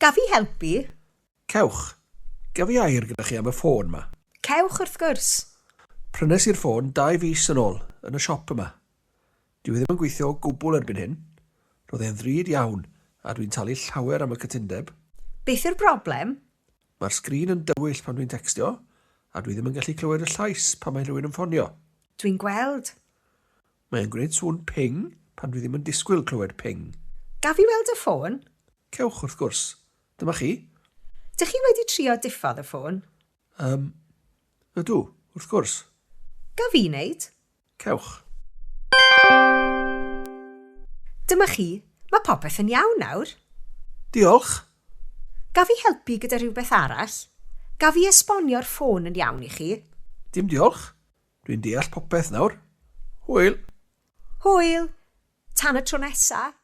Gaf i helpu? Cewch. Gaf i air gyda chi am y ffôn yma. Cewch wrth gwrs. Prynes i'r ffôn 2 fis yn ôl yn y siop yma. Dwi ddim yn gweithio o gwbl erbyn hyn. Roedd e'n ddrud iawn a dwi'n talu llawer am y cytundeb. Beth yw'r broblem? Mae'r sgrin yn dywyll pan dwi'n textio a dwi ddim yn gallu clywed y llais pan mae rhywun yn ffonio. Dwi'n gweld. Mae'n gwneud sŵn ping pan dwi ddim yn disgwyl clywed ping. Gaf i weld y ffôn? Cewch wrth gwrs. Dyma chi. Dych chi wedi trio diffodd y ffôn? Ydw, wrth gwrs. Gaf i wneud? Cewch. Dyma chi, mae popeth yn iawn nawr. Diolch. Gaf i helpu gyda rhywbeth arall? Gaf i esbonio'r ffôn yn iawn i chi? Dim diolch. Dwi'n deall popeth nawr. Hwyl. Hwyl. Tan y tro nesaf.